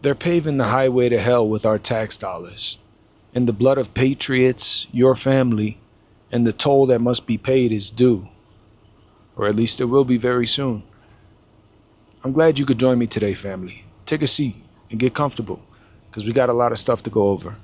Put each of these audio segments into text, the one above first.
They're paving the highway to hell with our tax dollars. And the blood of patriots, your family, and the toll that must be paid is due. Or at least it will be very soon. I'm glad you could join me today, family. Take a seat and get comfortable, because we got a lot of stuff to go over.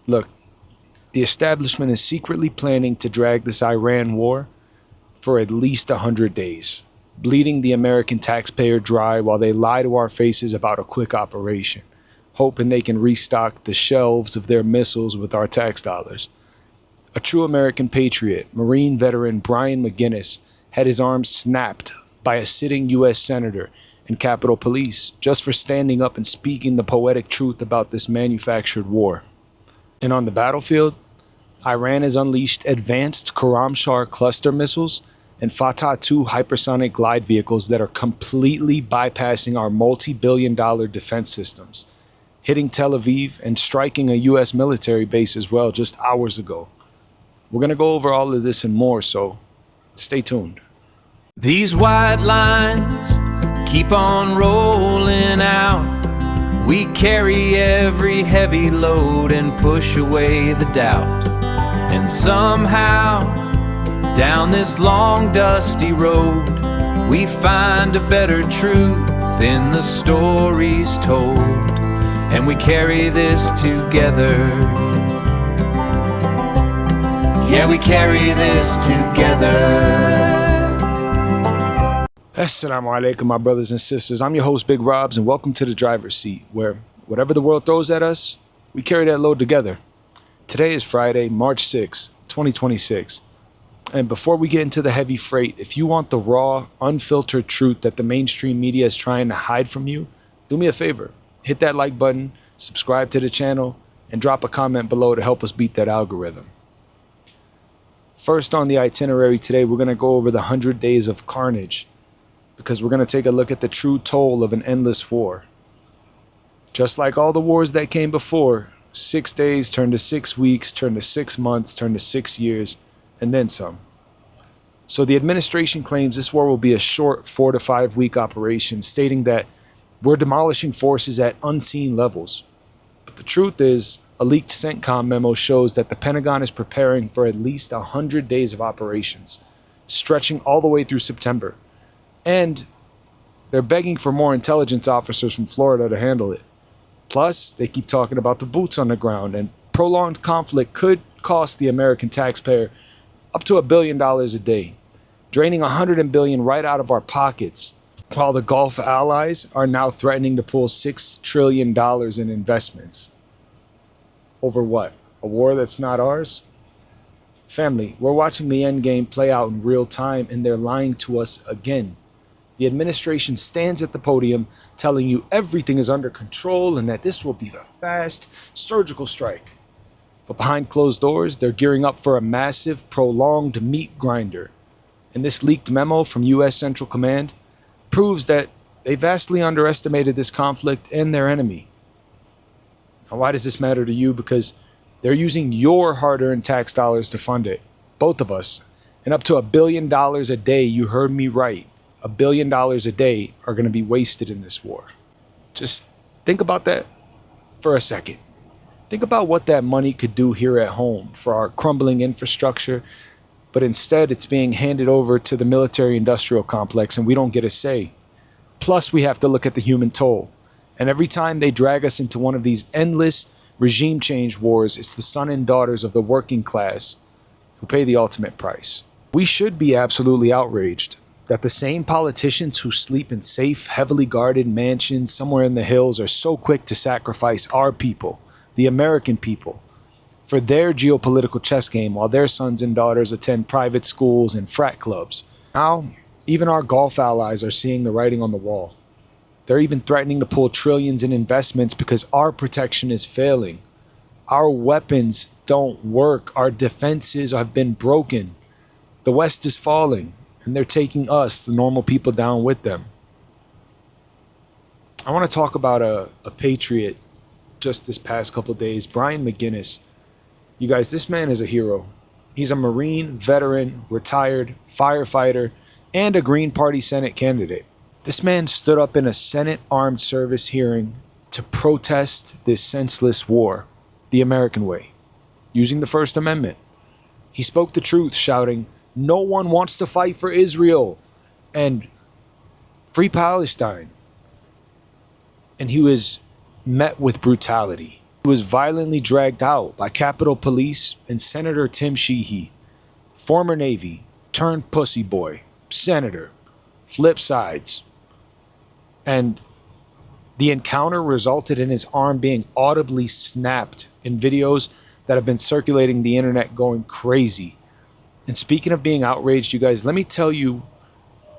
Look, the establishment is secretly planning to drag this Iran war for at least 100 days, bleeding the American taxpayer dry while they lie to our faces about a quick operation, hoping they can restock the shelves of their missiles with our tax dollars. A true American patriot, Marine veteran Brian McGinnis, had his arm snapped by a sitting U.S. Senator and Capitol Police just for standing up and speaking the poetic truth about this manufactured war. And on the battlefield, Iran has unleashed advanced Khorramshahr cluster missiles and Fatah-2 hypersonic glide vehicles that are completely bypassing our multi-billion-dollar defense systems, hitting Tel Aviv and striking a U.S. military base as well just hours ago. We're going to go over all of this and more, so stay tuned. These white lines keep on rolling out. We carry every heavy load and push away the doubt. And somehow, down this long dusty road, we find a better truth in the stories told. And we carry this together. Yeah, we carry this together. Assalamu alaikum, my brothers and sisters. I'm your host, Big Robs, and welcome to the driver's seat, where whatever the world throws at us, we carry that load together. Today is Friday, March 6th, 2026. And before we get into the heavy freight, if you want the raw, unfiltered truth that the mainstream media is trying to hide from you, do me a favor. Hit that like button, subscribe to the channel, and drop a comment below to help us beat that algorithm. First on the itinerary today, we're going to go over the 100 days of carnage, because we're going to take a look at the true toll of an endless war. Just like all the wars that came before, 6 days turned to 6 weeks, turned to 6 months, turned to 6 years, and then some. So the administration claims this war will be a short 4 to 5 week operation, stating that we're demolishing forces at unseen levels. But the truth is, a leaked CENTCOM memo shows that the Pentagon is preparing for at least 100 days of operations, stretching all the way through September. And they're begging for more intelligence officers from Florida to handle it. Plus, they keep talking about the boots on the ground, and prolonged conflict could cost the American taxpayer up to $1 billion a day, draining $100 billion right out of our pockets, while the Gulf allies are now threatening to pull $6 trillion in investments. Over what? A war that's not ours? Family, we're watching the end game play out in real time, and they're lying to us again. The administration stands at the podium telling you everything is under control and that this will be a fast, surgical strike. But behind closed doors, they're gearing up for a massive, prolonged meat grinder. And this leaked memo from U.S. Central Command proves that they vastly underestimated this conflict and their enemy. Now, why does this matter to you? Because they're using your hard-earned tax dollars to fund it. Both of us. And up to $1 billion a day, you heard me right. $1 billion a day are going to be wasted in this war. Just think about that for a second. Think about what that money could do here at home for our crumbling infrastructure, but instead it's being handed over to the military-industrial complex and we don't get a say. Plus, we have to look at the human toll. And every time they drag us into one of these endless regime change wars, it's the sons and daughters of the working class who pay the ultimate price. We should be absolutely outraged that the same politicians who sleep in safe, heavily guarded mansions somewhere in the hills are so quick to sacrifice our people, the American people, for their geopolitical chess game while their sons and daughters attend private schools and frat clubs. Now, even our Gulf allies are seeing the writing on the wall. They're even threatening to pull trillions in investments because our protection is failing. Our weapons don't work. Our defenses have been broken. The West is falling, and they're taking us, the normal people, down with them. I want to talk about a patriot just this past couple days, Brian McGinnis. You guys, this man is a hero. He's a Marine, veteran, retired, firefighter, and a Green Party Senate candidate. This man stood up in a Senate Armed Service hearing to protest this senseless war the American way, using the First Amendment. He spoke the truth, shouting, "No one wants to fight for Israel," and "Free Palestine." And he was met with brutality. He was violently dragged out by Capitol Police and Senator Tim Sheehy, former Navy, turned pussy boy, senator, flip sides. And the encounter resulted in his arm being audibly snapped in videos that have been circulating the internet going crazy. And speaking of being outraged, you guys, let me tell you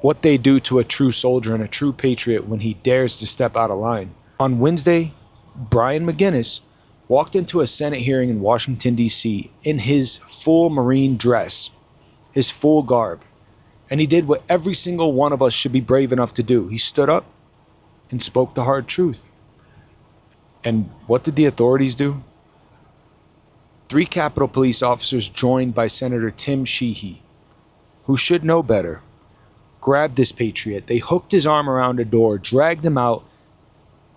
what they do to a true soldier and a true patriot when he dares to step out of line. On Wednesday, Brian McGinnis walked into a Senate hearing in Washington, D.C. in his full Marine dress, his full garb. And he did what every single one of us should be brave enough to do. He stood up and spoke the hard truth. And what did the authorities do? 3 Capitol Police officers joined by Senator Tim Sheehy, who should know better, grabbed this patriot. They hooked his arm around a door, dragged him out,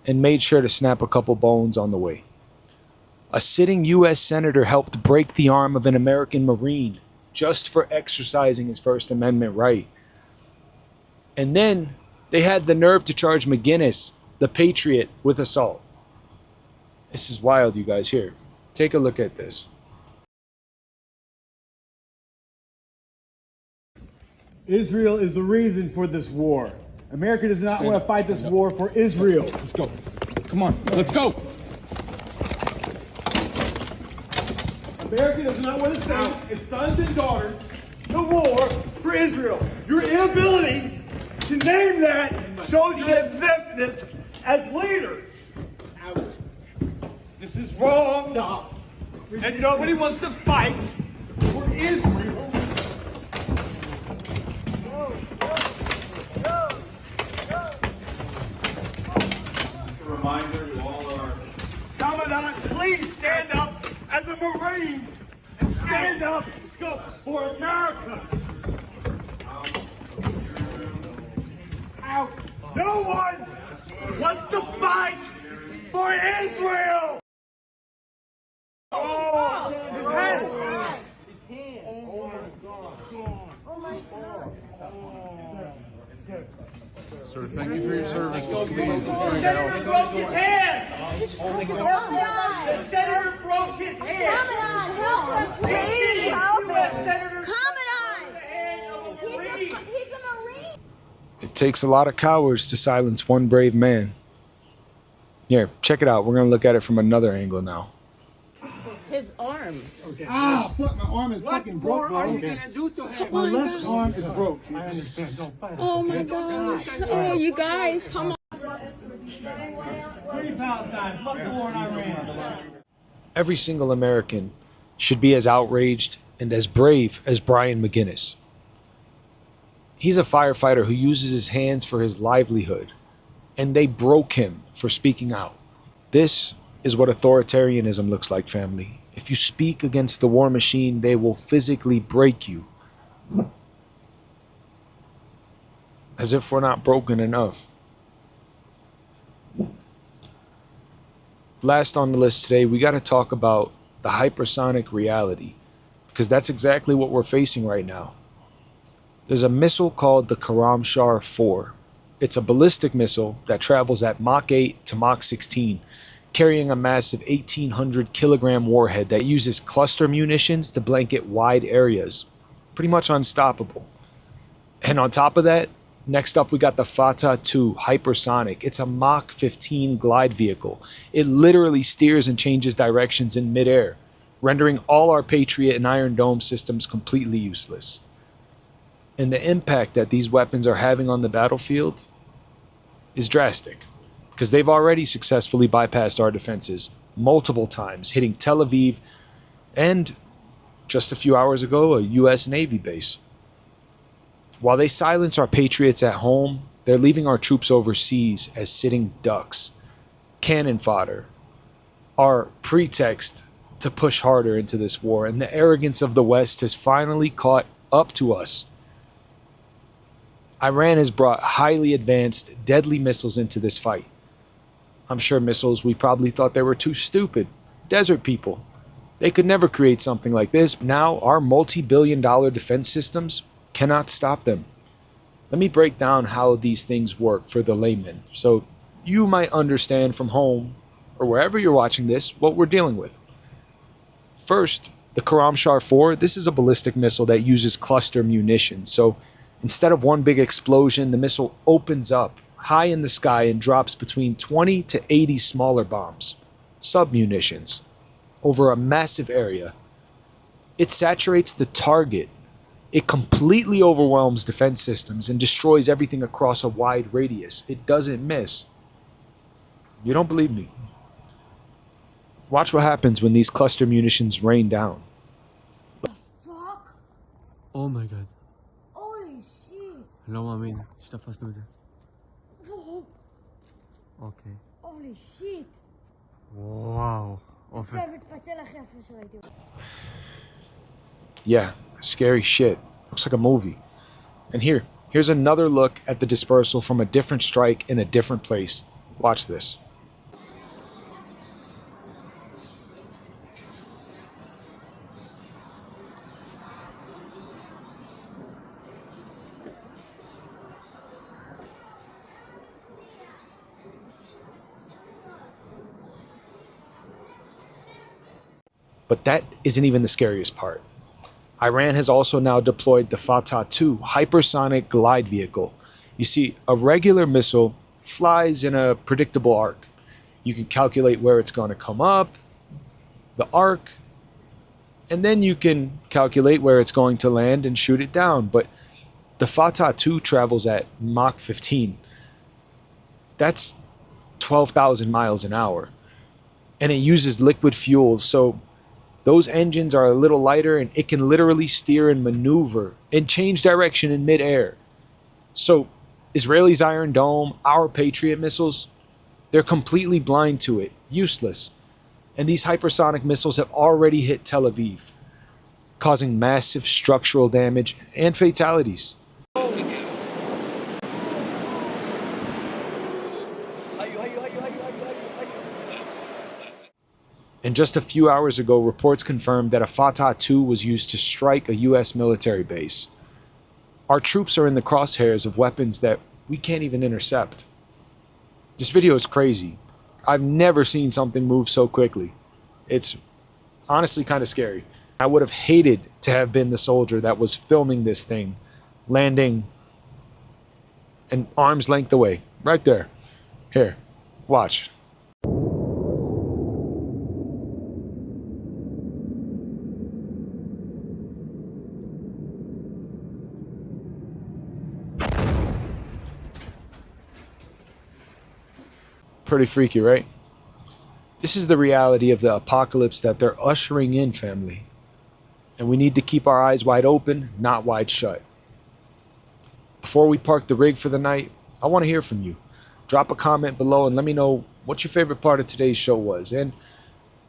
and made sure to snap a couple bones on the way. A sitting U.S. Senator helped break the arm of an American Marine just for exercising his First Amendment right. And then they had the nerve to charge McGinnis, the patriot, with assault. This is wild, you guys. Here, take a look at this. Israel is the reason for this war. America does not want to fight this war for Israel. Let's go. Come on, let's go. America does not want to send its sons and daughters to war for Israel. Your inability to name that shows your exemptness as leaders. This is wrong. And nobody wants to fight for Israel. Reminder to all our Commandant, please stand up as a Marine and stand up for America. No one wants to fight for Israel. Oh, his head. Oh my God. Oh my God. Sir, thank you for your service. The senator broke his hand. The senator broke his hand. Commandant, help him, please. Help him. Commandant. He's a Marine. It takes a lot of cowards to silence one brave man. Here, check it out. We're going to look at it from another angle now. His arm. Okay. Ah, fuck, my arm is What fucking broke, more are bro. you gonna do to him? My my left God. arm is broke. I understand. Don't fight. Oh my God. Oh, you guys, come on. Free Palestine. Fuck the war in Iran. Every single American should be as outraged and as brave as Brian McGinnis. He's a firefighter who uses his hands for his livelihood, and they broke him for speaking out. This is what authoritarianism looks like, family. If you speak against the war machine, they will physically break you. As if we're not broken enough. Last on the list today, we got to talk about the hypersonic reality, because that's exactly what we're facing right now. There's a missile called the Khorramshahr 4. It's a ballistic missile that travels at Mach 8 to Mach 16, carrying a massive 1,800 kilogram warhead that uses cluster munitions to blanket wide areas. Pretty much unstoppable. And on top of that, next up we got the Fatah 2 Hypersonic. It's a Mach 15 glide vehicle. It literally steers and changes directions in midair, rendering all our Patriot and Iron Dome systems completely useless. And the impact that these weapons are having on the battlefield is drastic, because they've already successfully bypassed our defenses multiple times, hitting Tel Aviv and, just a few hours ago, a U.S. Navy base. While they silence our patriots at home, they're leaving our troops overseas as sitting ducks, cannon fodder, our pretext to push harder into this war, and the arrogance of the West has finally caught up to us. Iran has brought highly advanced, deadly missiles into this fight. I'm sure missiles, we probably thought they were too stupid. Desert people. They could never create something like this. Now our multi-billion-dollar defense systems cannot stop them. Let me break down how these things work for the layman, so you might understand from home or wherever you're watching this what we're dealing with. First, the Khorramshahr 4, this is a ballistic missile that uses cluster munitions. So instead of one big explosion, the missile opens up high in the sky and drops between 20 to 80 smaller bombs, sub-munitions, over a massive area. It saturates the target. It completely overwhelms defense systems and destroys everything across a wide radius. It doesn't miss. You don't believe me? Watch what happens when these cluster munitions rain down. Fuck! Oh my god. Holy shit! לא מאמין שתפסנו את זה. אוקיי. Holy shit! וואו. אופק. זה מתפצל אחרי איפה שראיתי אותו. Yeah, scary shit. Looks like a movie. And here's another look at the dispersal from a different strike in a different place. Watch this. But that isn't even the scariest part. Iran has also now deployed the Fatah-2 hypersonic glide vehicle. You see, a regular missile flies in a predictable arc. You can calculate where it's going to come up, the arc, and then you can calculate where it's going to land and shoot it down. But the Fatah-2 travels at Mach 15. That's 12,000 miles an hour. And it uses liquid fuel, so those engines are a little lighter and it can literally steer and maneuver and change direction in midair. So Israelis' Iron Dome, our Patriot missiles, they're completely blind to it, useless. And these hypersonic missiles have already hit Tel Aviv, causing massive structural damage and fatalities. And just a few hours ago, reports confirmed that a Fatah-2 was used to strike a US military base. Our troops are in the crosshairs of weapons that we can't even intercept. This video is crazy. I've never seen something move so quickly. It's honestly kind of scary. I would have hated to have been the soldier that was filming this thing, landing an arm's length away, right there. Here, watch. Pretty freaky, right? This is the reality of the apocalypse that they're ushering in, family. And we need to keep our eyes wide open, not wide shut. Before we park the rig for the night, I want to hear from you. Drop a comment below and let me know what your favorite part of today's show was. And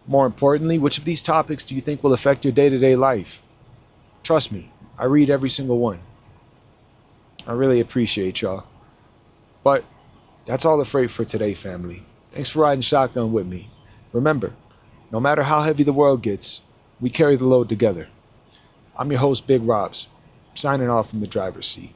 more importantly, which of these topics do you think will affect your day-to-day life? Trust me, I read every single one. I really appreciate y'all. But that's all the freight for today, family. Thanks for riding shotgun with me. Remember, no matter how heavy the world gets, we carry the load together. I'm your host, Big Robs, signing off from the driver's seat.